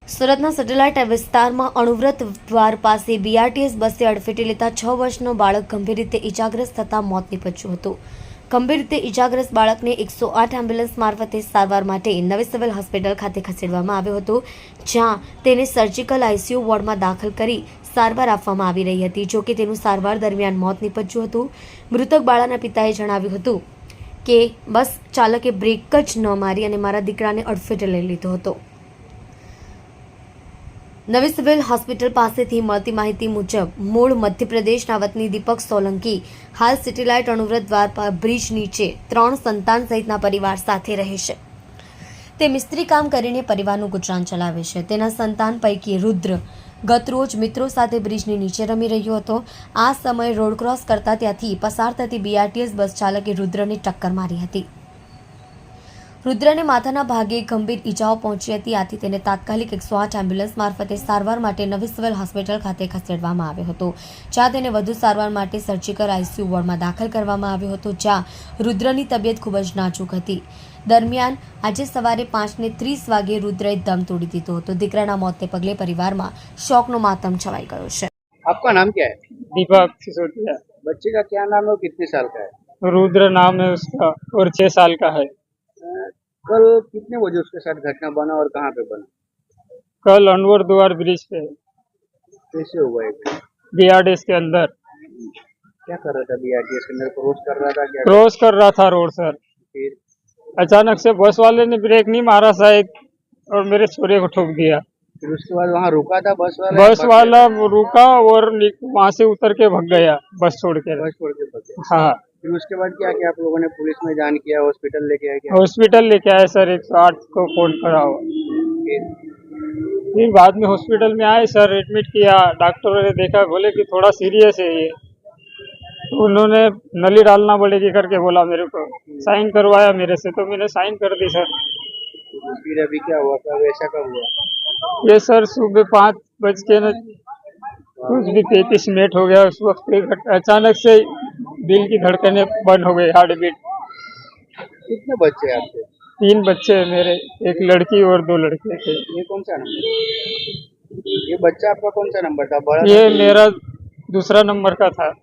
સુરતના સેટેલાઇટ વિસ્તારમાં અણુવ્રત દ્વાર પાસે બીઆરટીએસ બસે અડફેટે લેતા 6 વર્ષનો બાળક ગંભીર રીતે ઇજાગ્રસ્ત થતા મોત નીપજ્યું હતું। ગંભીર રીતે ઇજાગ્રસ્ત બાળકને 108 એમ્બ્યુલન્સ મારફતે સારવાર માટે નવી સિવિલ હોસ્પિટલ ખાતે ખસેડવામાં આવ્યો હતો, જ્યાં તેને સર્જિકલ આઈસીયુ વોર્ડમાં દાખલ કરી સારવાર આપવામાં આવી રહી હતી। જોકે તેનું સારવાર દરમિયાન મોત નીપજ્યું હતું। મૃતક બાળકના પિતાએ જણાવ્યું હતું કે બસ ચાલકે બ્રેક જ ન મારી અને મારા દીકરાને અડફેટે લઈ લીધો હતો। નવી સિવિલ હોસ્પિટલ પાસેથી મળતી માહિતી મુજબ મૂળ મધ્યપ્રદેશના વતની દીપક સોલંકી હાલ સેટેલાઇટ અણુવ્રત દ્વાર પર બ્રિજ નીચે 3 સંતાન સહિતના પરિવાર સાથે રહે છે। તે મિસ્ત્રી કામ કરીને પરિવારનું ગુજરાન ચલાવે છે। તેના સંતાન પૈકી રુદ્ર ગતરોજ મિત્રો સાથે બ્રિજની નીચે રમી રહ્યો હતો। આ સમયે રોડ ક્રોસ કરતા ત્યાંથી પસાર થતી બીઆરટીએસ બસ ચાલકે રુદ્રને ટક્કર મારી હતી। રુદ્રને માથાના ભાગે ગંભીર ઈજાઓ પહોંચી હતી, આથી તેને તાત્કાલિક 108 એમ્બ્યુલન્સ મારફતે સારવાર માટે નવી સિવિલ હોસ્પિટલ ખાતે ખસેડવામાં આવ્યો હતો, જ્યાં તેને વધુ સારવાર માટે સર્જિકલ આઈસીયુ વોર્ડમાં દાખલ કરવામાં આવ્યો હતો, જ્યાં રુદ્રની તબિયત ખૂબ જ નાજુક હતી। દરમિયાન આજે સવારે 5:30 વાગે રુદ્રએ દમ તોડી દીધો હતો। દીકરાના મોતને પગલે પરિવારમાં શોકનો માતમ છવાઈ ગયો છે। आपका नाम क्या है? दीपक सिसोदिया। बच्चे का क्या नाम है और कितने साल का है? रुद्र नाम है उसका और 6 साल का है। कल कितने बजे उसके साथ घटना बना और कहाँ पे बना? कल अनवर द्वार ब्रिज पे कैसे हुआ है? बीआरटीएस के अंदर क्या कर रहा था? बीआरटीएस के अंदर क्रॉस कर रहा था क्या? क्रॉस कर रहा था रोड सर। फिर अचानक से बस वाले ने ब्रेक नहीं मारा शायद और मेरे छोरे को ठोक दिया। फिर उसके बाद वहाँ रुका था बस वाला? बस वाला रुका और वहाँ से उतर के भाग गया बस छोड़ के। बस छोड़ के भागे। हाँ, फिर उसके बाद क्या किया आप लोगों ने? पुलिस में जान किया, हॉस्पिटल लेके आए क्या? हॉस्पिटल लेके आए सर, 108 को फोन करा हुआ। फिर बाद में हॉस्पिटल में आए सर, एडमिट किया। डॉक्टरों ने देखा, बोले कि थोड़ा सीरियस है ये, तो उन्होंने नली डालना पड़ेगी करके बोला मेरे को। साइन करवाया मेरे से, तो मैंने साइन कर दी सर। फिर अभी क्या हुआ? कब ऐसा कब हुआ? ये सर सुबह 5:35 हो गया। उस वक्त अचानक से दिल की धड़कनें बंद हो गई, हार्ट बीट। कितने बच्चे हैं आपके? 3 बच्चे हैं मेरे, एक लड़की और 2 लड़के थे। ये कौन सा नंबर? ये बच्चा आपका कौन सा नंबर था? बड़ा ये मेरा दूसरा नंबर का था।